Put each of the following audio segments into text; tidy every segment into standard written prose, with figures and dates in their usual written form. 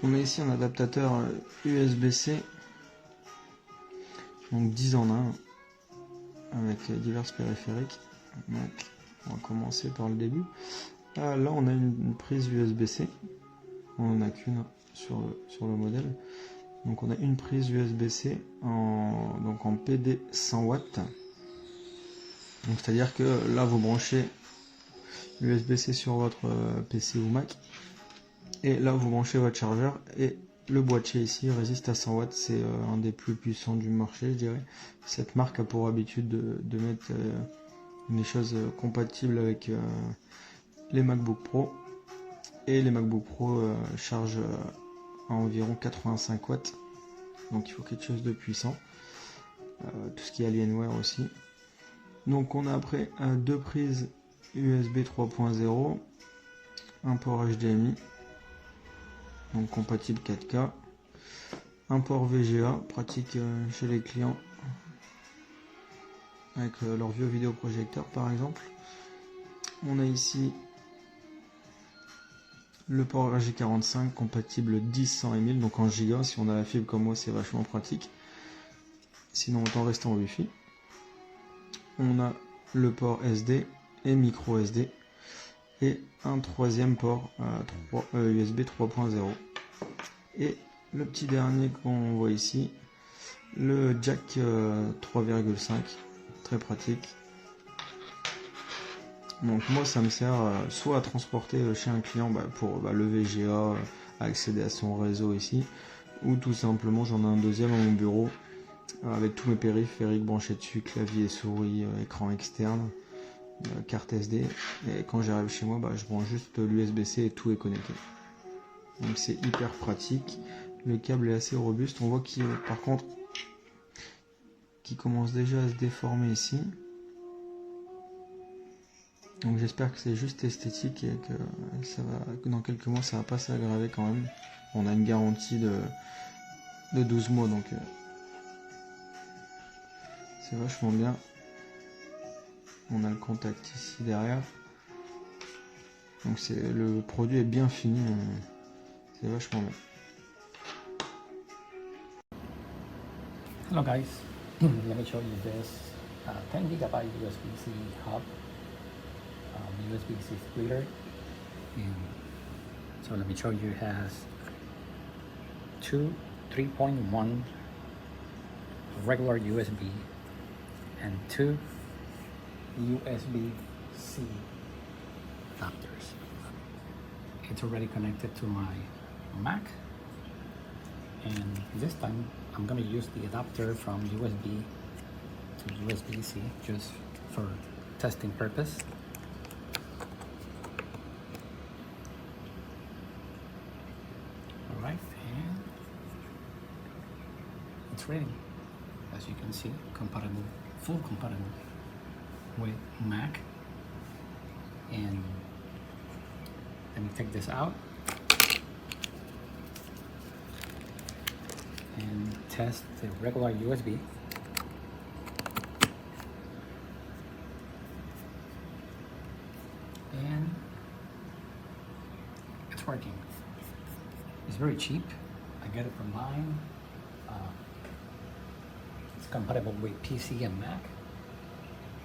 On a ici un adaptateur USB-C, donc 10 en 1, avec divers périphériques. Donc, on va commencer par le début. Là, on a une prise USB-C. On n'en a qu'une sur le modèle. Donc, on a une prise USB-C en PD 100 watts. Donc, c'est-à-dire que là, vous branchez USB-C sur votre PC ou Mac. Et là, vous branchez votre chargeur. Et le boîtier ici résiste à 100 watts. C'est un des plus puissants du marché, je dirais. Cette marque a pour habitude de mettre des choses compatibles avec les MacBook Pro. Et les MacBook Pro chargent à environ 85 watts. Donc il faut quelque chose de puissant. Tout ce qui est Alienware aussi. Donc on a après deux prises USB 3.0, un port HDMI, donc compatible 4K, un port VGA, pratique chez les clients avec leur vieux vidéoprojecteur par exemple. On a ici le port RJ45 compatible 10, 100 et 1000, donc en giga. Si on a la fibre comme moi, c'est vachement pratique. Sinon, autant rester en Wi-Fi. On a le port SD et micro SD. Et un troisième port USB 3.0. Et le petit dernier qu'on voit ici, le jack 3,5. Très pratique. Donc moi ça me sert soit à transporter chez un client pour le VGA, accéder à son réseau ici, ou tout simplement j'en ai un deuxième à mon bureau avec tous mes périphériques branchés dessus, clavier, souris, écran externe, carte SD, et quand j'arrive chez moi je branche juste l'USB-C et tout est connecté. Donc c'est hyper pratique, le câble est assez robuste, on voit qu'il par contre qu'il commence déjà à se déformer ici. Donc j'espère que c'est juste esthétique et que dans quelques mois ça va pas s'aggraver quand même. On a une garantie de 12 mois donc c'est vachement bien. On a le contact ici derrière. Donc le produit est bien fini, c'est vachement bien. Hello guys, let me show you this 10 GB USB-C hub. USB-C splitter, and so let me show you. It has two 3.1 regular USB and two USB-C adapters. It's already connected to my Mac, and this time I'm going to use the adapter from USB to USB-C just for testing purpose. Alright, and it's ready. As you can see, full compatible with Mac. And let me take this out and test the regular USB. And it's working. It's very cheap. I get it online. It's compatible with PC and Mac.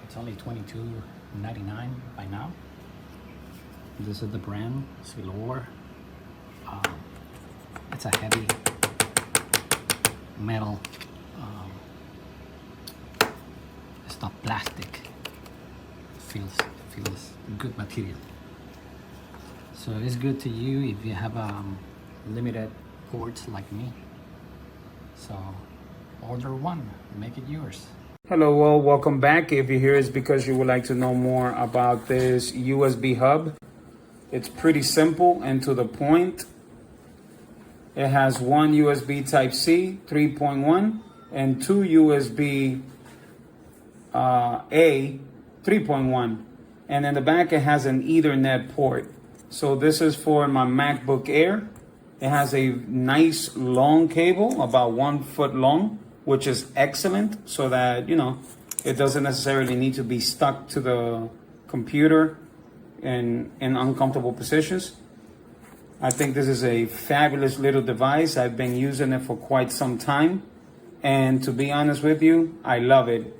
It's only $22.99 by now. This is the brand Selore. It's a heavy metal. It's not plastic. It feels good material. So it's good to you if you have limited ports like me. So order one, make it yours. Hello, well, welcome back. If you're here, it's because you would like to know more about this USB hub. It's pretty simple and to the point. It has one USB Type-C 3.1 and two USB A 3.1. And in the back, it has an Ethernet port. So this is for my MacBook Air. It has a nice long cable, about 1 foot long, which is excellent so that, it doesn't necessarily need to be stuck to the computer in uncomfortable positions. I think this is a fabulous little device. I've been using it for quite some time. And to be honest with you, I love it.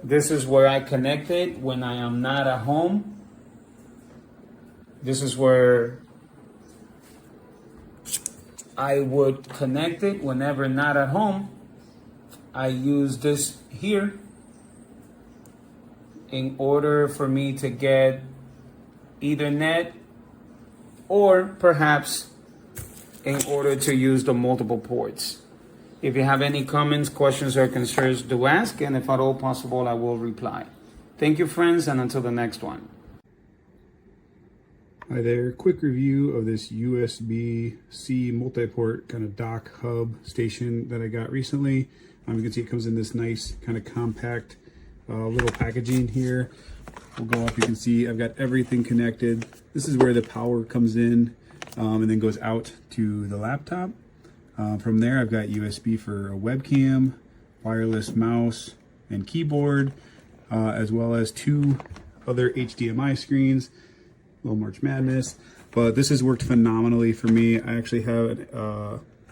This is where I connect it when I am not at home. This is where I would connect it whenever not at home. I use this here in order for me to get Ethernet, or perhaps in order to use the multiple ports. If you have any comments, questions, or concerns, do ask, and if at all possible, I will reply. Thank you, friends, and until the next one. Hi there, quick review of this USB-C multi-port kind of dock hub station that I got recently. You can see it comes in this nice kind of compact little packaging here. We'll go up, you can see I've got everything connected. This is where the power comes in and then goes out to the laptop. From there I've got USB for a webcam, wireless mouse and keyboard, as well as two other HDMI screens. Little March Madness, but this has worked phenomenally for me. I actually have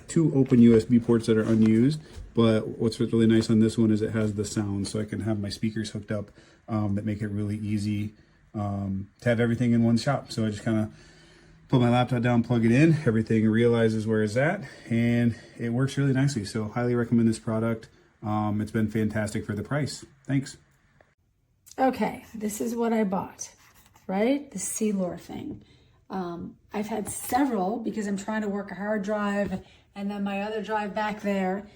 two open USB ports that are unused, but what's really nice on this one is it has the sound, so I can have my speakers hooked up that make it really easy to have everything in one shop. So I just kind of put my laptop down, plug it in, everything realizes where it's at, and it works really nicely. So highly recommend this product. It's been fantastic for the price. Thanks. Okay, this is what I bought. Right? The Selore thing. I've had several because I'm trying to work a hard drive and then my other drive back there,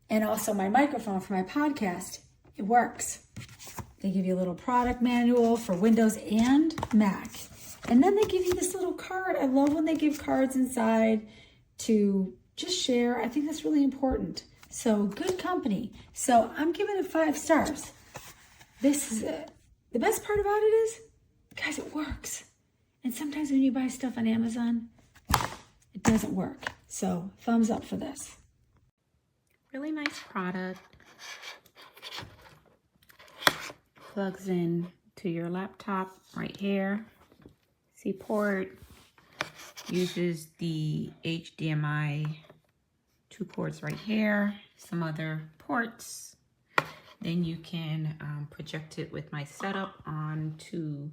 and also my microphone for my podcast. It works. They give you a little product manual for Windows and Mac. And then they give you this little card. I love when they give cards inside to just share. I think that's really important. So good company. So I'm giving it 5 stars. This is it. The best part about it is, guys, it works. And sometimes when you buy stuff on Amazon, it doesn't work. So thumbs up for this. Really nice product. Plugs in to your laptop right here. C port. Uses the HDMI 2 ports right here. Some other ports. Then you can project it with my setup onto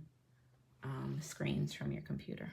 screens from your computer.